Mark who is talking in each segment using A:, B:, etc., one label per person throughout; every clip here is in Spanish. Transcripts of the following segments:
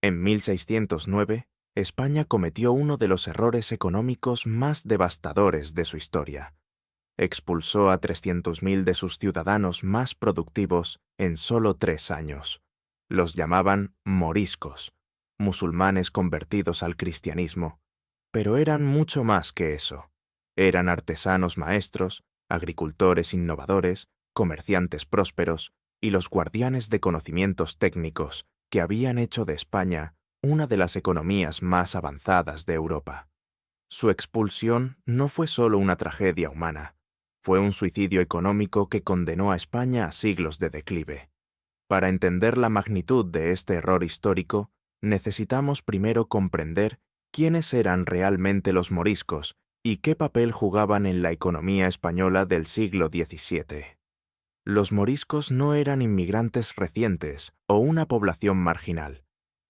A: En 1609, España cometió uno de los errores económicos más devastadores de su historia. Expulsó a 300.000 de sus ciudadanos más productivos en solo 3 años. Los llamaban moriscos, musulmanes convertidos al cristianismo, pero eran mucho más que eso. Eran artesanos maestros, agricultores innovadores, comerciantes prósperos y los guardianes de conocimientos técnicos que habían hecho de España una de las economías más avanzadas de Europa. Su expulsión no fue solo una tragedia humana, fue un suicidio económico que condenó a España a siglos de declive. Para entender la magnitud de este error histórico, necesitamos primero comprender quiénes eran realmente los moriscos y qué papel jugaban en la economía española del siglo XVII. Los moriscos no eran inmigrantes recientes o una población marginal.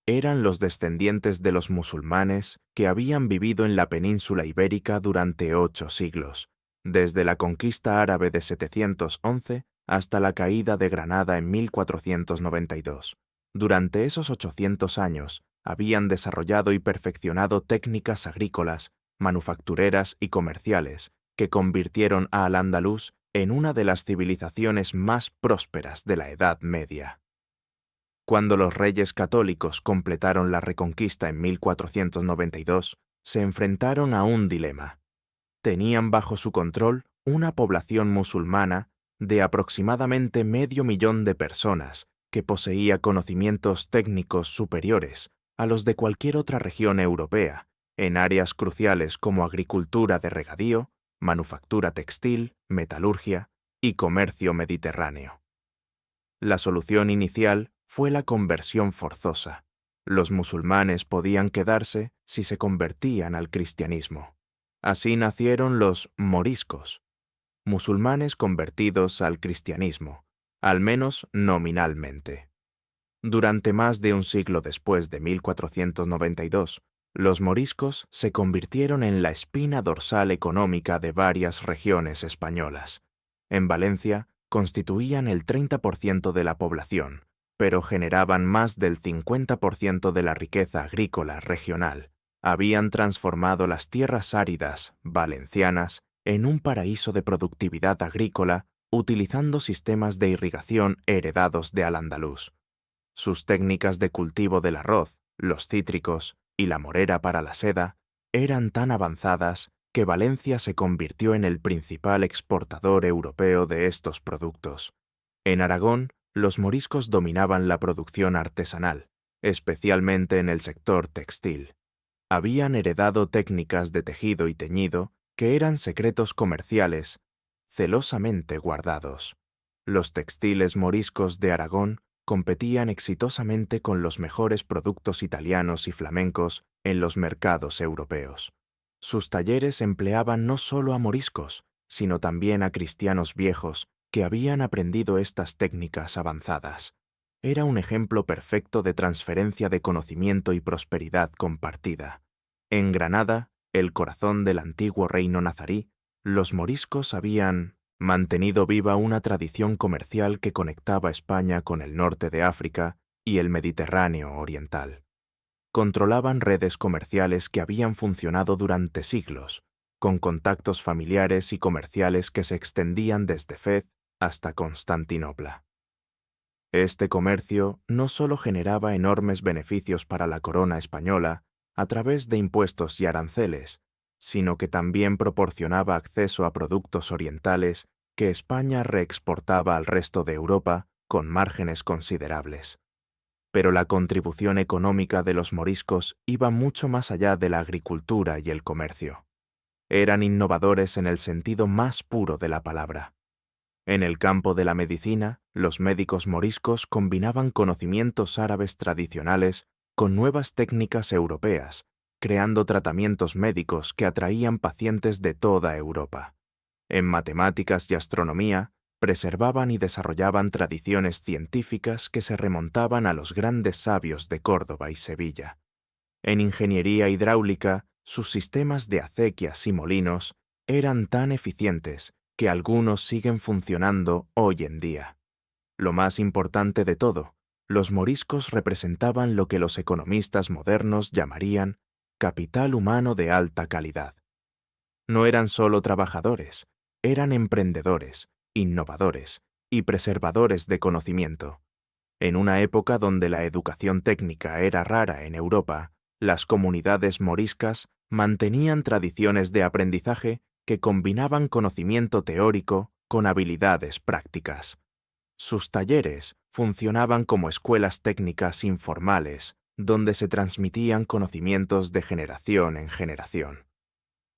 A: Eran los descendientes de los musulmanes que habían vivido en la península ibérica durante 8 siglos, desde la conquista árabe de 711 hasta la caída de Granada en 1492. Durante esos 800 años, habían desarrollado y perfeccionado técnicas agrícolas, manufactureras y comerciales que convirtieron a Al-Ándalus en una de las civilizaciones más prósperas de la Edad Media. Cuando los reyes católicos completaron la Reconquista en 1492, se enfrentaron a un dilema. Tenían bajo su control una población musulmana de aproximadamente 500.000 de personas que poseía conocimientos técnicos superiores a los de cualquier otra región europea, en áreas cruciales como agricultura de regadío, manufactura textil, metalurgia y comercio mediterráneo. La solución inicial fue la conversión forzosa. Los musulmanes podían quedarse si se convertían al cristianismo. Así nacieron los moriscos, musulmanes convertidos al cristianismo, al menos nominalmente. Durante más de un siglo después de 1492, los moriscos se convirtieron en la espina dorsal económica de varias regiones españolas. En Valencia, constituían el 30% de la población, pero generaban más del 50% de la riqueza agrícola regional. Habían transformado las tierras áridas valencianas en un paraíso de productividad agrícola utilizando sistemas de irrigación heredados de Al-Ándalus. Sus técnicas de cultivo del arroz, los cítricos y la morera para la seda eran tan avanzadas que Valencia se convirtió en el principal exportador europeo de estos productos. En Aragón, los moriscos dominaban la producción artesanal, especialmente en el sector textil. Habían heredado técnicas de tejido y teñido que eran secretos comerciales celosamente guardados. Los textiles moriscos de Aragón competían exitosamente con los mejores productos italianos y flamencos en los mercados europeos. Sus talleres empleaban no solo a moriscos, sino también a cristianos viejos que habían aprendido estas técnicas avanzadas. Era un ejemplo perfecto de transferencia de conocimiento y prosperidad compartida. En Granada, el corazón del antiguo reino nazarí, los moriscos habían mantenido viva una tradición comercial que conectaba España con el norte de África y el Mediterráneo oriental. Controlaban redes comerciales que habían funcionado durante siglos, con contactos familiares y comerciales que se extendían desde Fez hasta Constantinopla. Este comercio no solo generaba enormes beneficios para la corona española a través de impuestos y aranceles, sino que también proporcionaba acceso a productos orientales que España reexportaba al resto de Europa con márgenes considerables. Pero la contribución económica de los moriscos iba mucho más allá de la agricultura y el comercio. Eran innovadores en el sentido más puro de la palabra. En el campo de la medicina, los médicos moriscos combinaban conocimientos árabes tradicionales con nuevas técnicas europeas, creando tratamientos médicos que atraían pacientes de toda Europa. En matemáticas y astronomía, preservaban y desarrollaban tradiciones científicas que se remontaban a los grandes sabios de Córdoba y Sevilla. En ingeniería hidráulica, sus sistemas de acequias y molinos eran tan eficientes que algunos siguen funcionando hoy en día. Lo más importante de todo, Los moriscos representaban lo que los economistas modernos llamarían capital humano de alta calidad. No eran solo trabajadores, eran emprendedores, innovadores y preservadores de conocimiento. En una época donde la educación técnica era rara en Europa, las comunidades moriscas mantenían tradiciones de aprendizaje que combinaban conocimiento teórico con habilidades prácticas. Sus talleres funcionaban como escuelas técnicas informales, donde se transmitían conocimientos de generación en generación.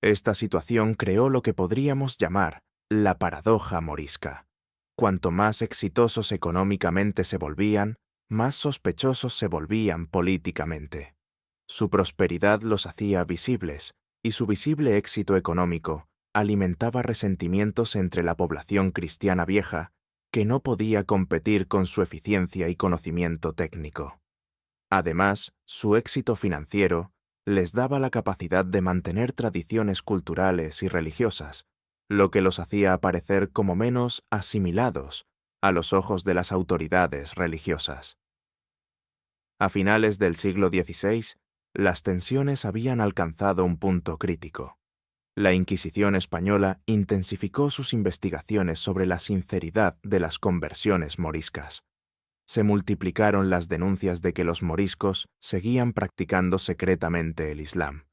A: Esta situación creó lo que podríamos llamar la paradoja morisca. Cuanto más exitosos económicamente se volvían, más sospechosos se volvían políticamente. Su prosperidad los hacía visibles, y su visible éxito económico alimentaba resentimientos entre la población cristiana vieja, que no podía competir con su eficiencia y conocimiento técnico. Además, su éxito financiero les daba la capacidad de mantener tradiciones culturales y religiosas, lo que los hacía aparecer como menos asimilados a los ojos de las autoridades religiosas. A finales del siglo XVI, las tensiones habían alcanzado un punto crítico. La Inquisición española intensificó sus investigaciones sobre la sinceridad de las conversiones moriscas. Se multiplicaron las denuncias de que los moriscos seguían practicando secretamente el Islam.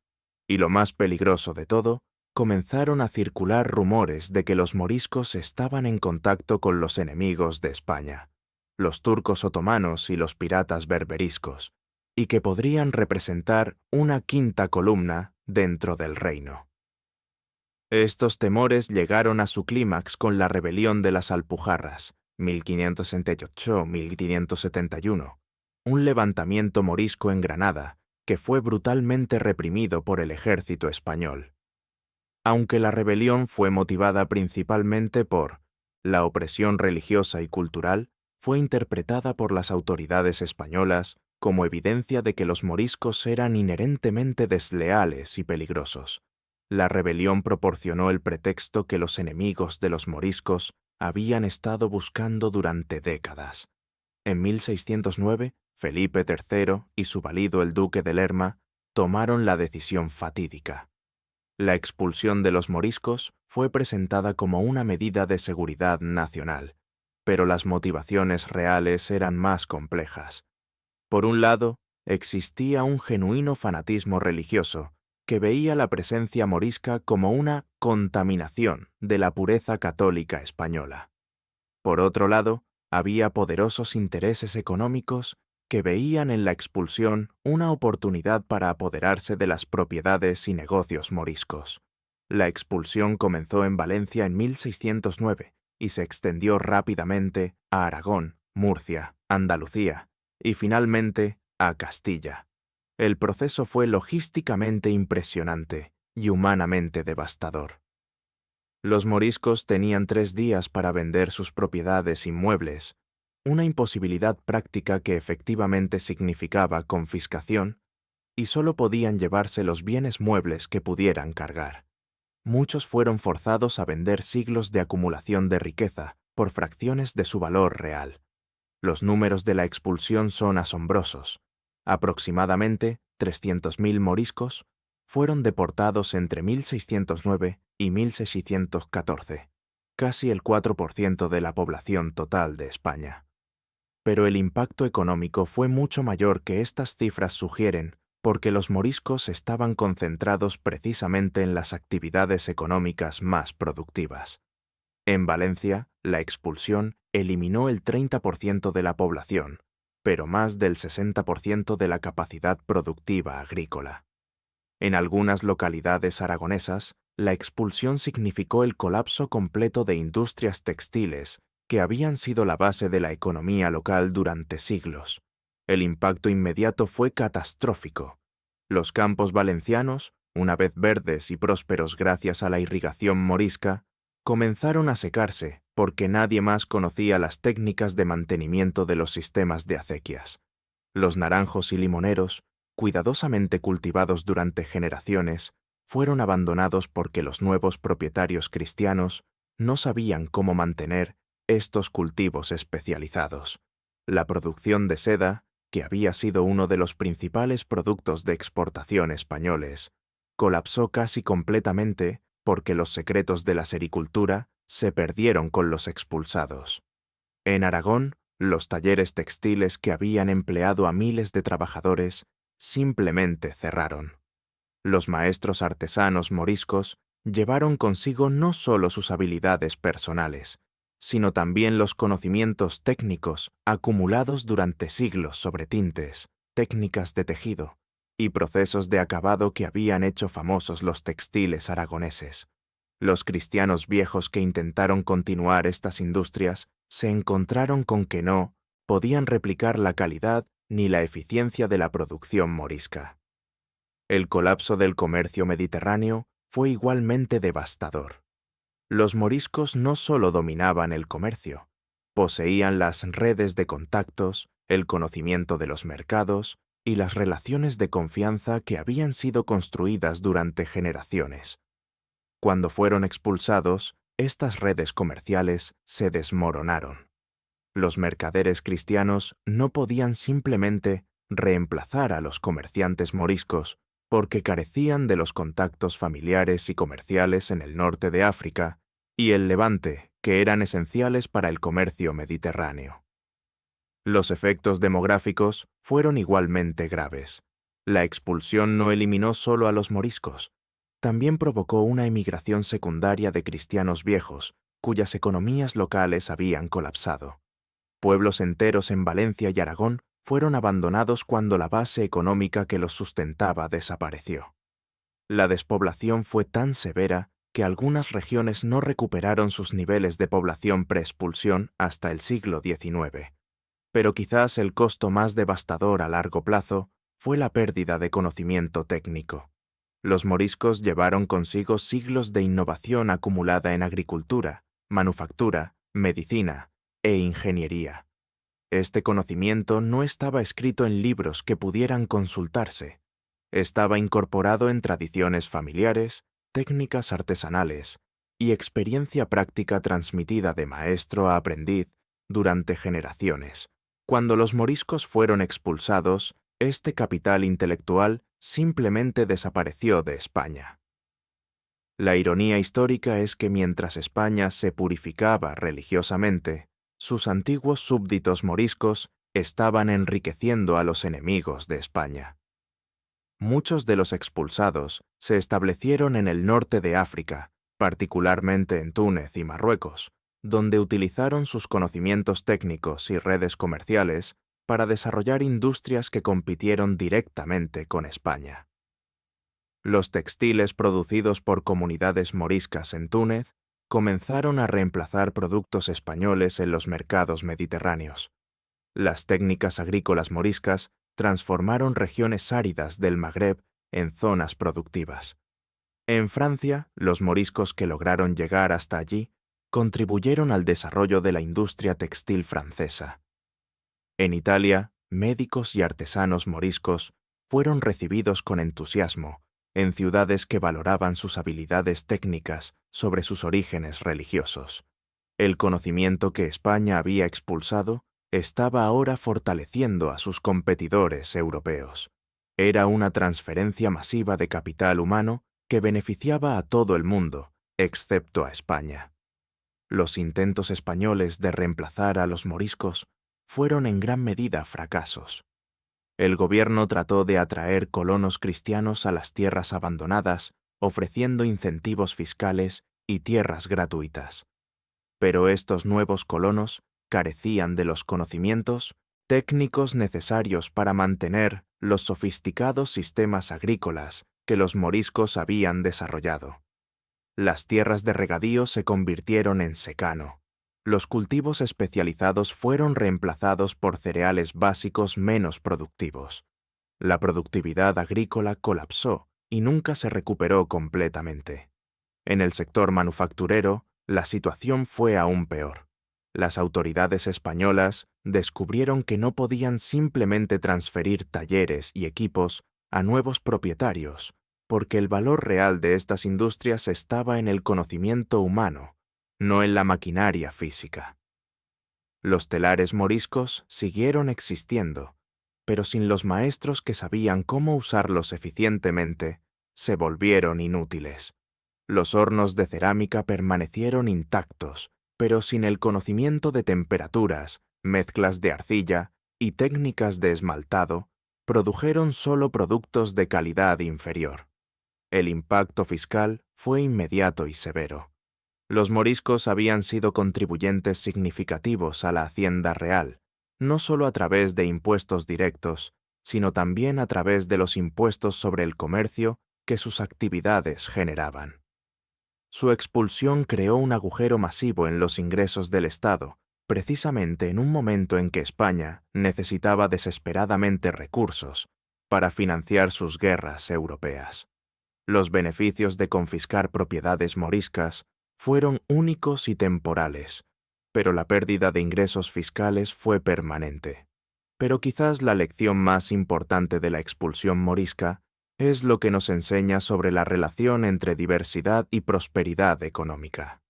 A: Y lo más peligroso de todo, comenzaron a circular rumores de que los moriscos estaban en contacto con los enemigos de España, los turcos otomanos y los piratas berberiscos, y que podrían representar una quinta columna dentro del reino. Estos temores llegaron a su clímax con la rebelión de las Alpujarras, 1568-1571, un levantamiento morisco en Granada que fue brutalmente reprimido por el ejército español. Aunque la rebelión fue motivada principalmente por la opresión religiosa y cultural, fue interpretada por las autoridades españolas como evidencia de que los moriscos eran inherentemente desleales y peligrosos. La rebelión proporcionó el pretexto que los enemigos de los moriscos habían estado buscando durante décadas. En 1609, Felipe III y su valido el duque de Lerma tomaron la decisión fatídica. La expulsión de los moriscos fue presentada como una medida de seguridad nacional, pero las motivaciones reales eran más complejas. Por un lado, existía un genuino fanatismo religioso que veía la presencia morisca como una contaminación de la pureza católica española. Por otro lado, había poderosos intereses económicos que veían en la expulsión una oportunidad para apoderarse de las propiedades y negocios moriscos. La expulsión comenzó en Valencia en 1609 y se extendió rápidamente a Aragón, Murcia, Andalucía y finalmente a Castilla. El proceso fue logísticamente impresionante y humanamente devastador. Los moriscos tenían 3 días para vender sus propiedades inmuebles, una imposibilidad práctica que efectivamente significaba confiscación, y solo podían llevarse los bienes muebles que pudieran cargar. Muchos fueron forzados a vender siglos de acumulación de riqueza por fracciones de su valor real. Los números de la expulsión son asombrosos. Aproximadamente 300.000 moriscos fueron deportados entre 1609 y 1614, casi el 4% de la población total de España. Pero el impacto económico fue mucho mayor que estas cifras sugieren, porque los moriscos estaban concentrados precisamente en las actividades económicas más productivas. En Valencia, la expulsión eliminó el 30% de la población, pero más del 60% de la capacidad productiva agrícola. En algunas localidades aragonesas, la expulsión significó el colapso completo de industrias textiles que habían sido la base de la economía local durante siglos. El impacto inmediato fue catastrófico. Los campos valencianos, una vez verdes y prósperos gracias a la irrigación morisca, comenzaron a secarse porque nadie más conocía las técnicas de mantenimiento de los sistemas de acequias. Los naranjos y limoneros, cuidadosamente cultivados durante generaciones, fueron abandonados porque los nuevos propietarios cristianos no sabían cómo mantener estos cultivos especializados. La producción de seda, que había sido uno de los principales productos de exportación españoles, colapsó casi completamente porque los secretos de la sericultura se perdieron con los expulsados. En Aragón, los talleres textiles que habían empleado a miles de trabajadores simplemente cerraron. Los maestros artesanos moriscos llevaron consigo no solo sus habilidades personales, sino también los conocimientos técnicos acumulados durante siglos sobre tintes, técnicas de tejido y procesos de acabado que habían hecho famosos los textiles aragoneses. Los cristianos viejos que intentaron continuar estas industrias se encontraron con que no podían replicar la calidad ni la eficiencia de la producción morisca. El colapso del comercio mediterráneo fue igualmente devastador. Los moriscos no solo dominaban el comercio, poseían las redes de contactos, el conocimiento de los mercados y las relaciones de confianza que habían sido construidas durante generaciones. Cuando fueron expulsados, estas redes comerciales se desmoronaron. Los mercaderes cristianos no podían simplemente reemplazar a los comerciantes moriscos porque carecían de los contactos familiares y comerciales en el norte de África y el Levante, que eran esenciales para el comercio mediterráneo. Los efectos demográficos fueron igualmente graves. La expulsión no eliminó solo a los moriscos, también provocó una emigración secundaria de cristianos viejos, cuyas economías locales habían colapsado. Pueblos enteros en Valencia y Aragón fueron abandonados cuando la base económica que los sustentaba desapareció. La despoblación fue tan severa que algunas regiones no recuperaron sus niveles de población pre-expulsión hasta el siglo XIX. Pero quizás el costo más devastador a largo plazo fue la pérdida de conocimiento técnico. Los moriscos llevaron consigo siglos de innovación acumulada en agricultura, manufactura, medicina e ingeniería. Este conocimiento no estaba escrito en libros que pudieran consultarse. Estaba incorporado en tradiciones familiares, técnicas artesanales y experiencia práctica transmitida de maestro a aprendiz durante generaciones. Cuando los moriscos fueron expulsados, este capital intelectual simplemente desapareció de España. La ironía histórica es que mientras España se purificaba religiosamente, sus antiguos súbditos moriscos estaban enriqueciendo a los enemigos de España. Muchos de los expulsados se establecieron en el norte de África, particularmente en Túnez y Marruecos, donde utilizaron sus conocimientos técnicos y redes comerciales para desarrollar industrias que compitieron directamente con España. Los textiles producidos por comunidades moriscas en Túnez comenzaron a reemplazar productos españoles en los mercados mediterráneos. Las técnicas agrícolas moriscas transformaron regiones áridas del Magreb en zonas productivas. En Francia, los moriscos que lograron llegar hasta allí contribuyeron al desarrollo de la industria textil francesa. En Italia, médicos y artesanos moriscos fueron recibidos con entusiasmo en ciudades que valoraban sus habilidades técnicas sobre sus orígenes religiosos. El conocimiento que España había expulsado estaba ahora fortaleciendo a sus competidores europeos. Era una transferencia masiva de capital humano que beneficiaba a todo el mundo, excepto a España. Los intentos españoles de reemplazar a los moriscos fueron en gran medida fracasos. El gobierno trató de atraer colonos cristianos a las tierras abandonadas, ofreciendo incentivos fiscales y tierras gratuitas. Pero estos nuevos colonos carecían de los conocimientos técnicos necesarios para mantener los sofisticados sistemas agrícolas que los moriscos habían desarrollado. Las tierras de regadío se convirtieron en secano. Los cultivos especializados fueron reemplazados por cereales básicos menos productivos. La productividad agrícola colapsó y nunca se recuperó completamente. En el sector manufacturero, la situación fue aún peor. Las autoridades españolas descubrieron que no podían simplemente transferir talleres y equipos a nuevos propietarios, porque el valor real de estas industrias estaba en el conocimiento humano, no en la maquinaria física. Los telares moriscos siguieron existiendo, pero sin los maestros que sabían cómo usarlos eficientemente, se volvieron inútiles. Los hornos de cerámica permanecieron intactos, pero sin el conocimiento de temperaturas, mezclas de arcilla y técnicas de esmaltado, produjeron solo productos de calidad inferior. El impacto fiscal fue inmediato y severo. Los moriscos habían sido contribuyentes significativos a la hacienda real, no solo a través de impuestos directos, sino también a través de los impuestos sobre el comercio que sus actividades generaban. Su expulsión creó un agujero masivo en los ingresos del Estado, precisamente en un momento en que España necesitaba desesperadamente recursos para financiar sus guerras europeas. Los beneficios de confiscar propiedades moriscas fueron únicos y temporales, pero la pérdida de ingresos fiscales fue permanente. Pero quizás la lección más importante de la expulsión morisca es lo que nos enseña sobre la relación entre diversidad y prosperidad económica.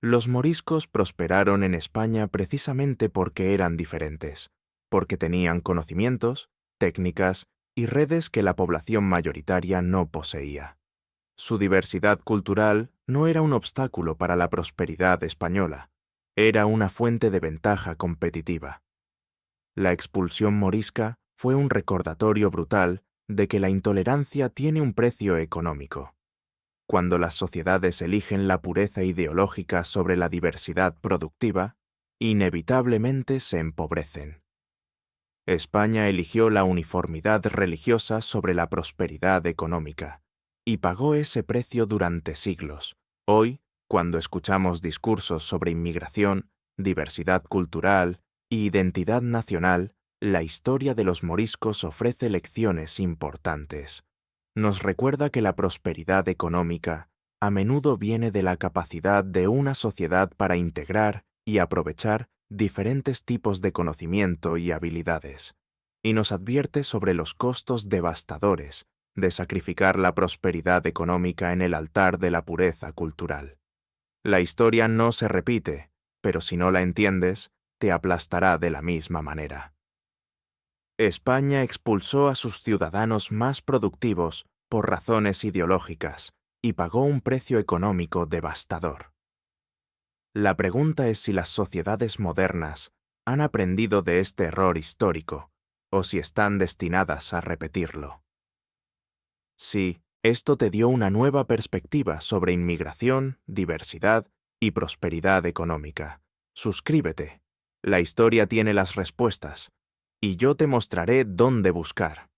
A: Los moriscos prosperaron en España precisamente porque eran diferentes, porque tenían conocimientos, técnicas y redes que la población mayoritaria no poseía. Su diversidad cultural no era un obstáculo para la prosperidad española, era una fuente de ventaja competitiva. La expulsión morisca fue un recordatorio brutal de que la intolerancia tiene un precio económico. Cuando las sociedades eligen la pureza ideológica sobre la diversidad productiva, inevitablemente se empobrecen. España eligió la uniformidad religiosa sobre la prosperidad económica, y pagó ese precio durante siglos. Hoy, cuando escuchamos discursos sobre inmigración, diversidad cultural y identidad nacional, la historia de los moriscos ofrece lecciones importantes. Nos recuerda que la prosperidad económica a menudo viene de la capacidad de una sociedad para integrar y aprovechar diferentes tipos de conocimiento y habilidades, y nos advierte sobre los costos devastadores de sacrificar la prosperidad económica en el altar de la pureza cultural. La historia no se repite, pero si no la entiendes, te aplastará de la misma manera. España expulsó a sus ciudadanos más productivos por razones ideológicas y pagó un precio económico devastador. La pregunta es si las sociedades modernas han aprendido de este error histórico o si están destinadas a repetirlo. Sí, esto te dio una nueva perspectiva sobre inmigración, diversidad y prosperidad económica. Suscríbete. La historia tiene las respuestas, y yo te mostraré dónde buscar.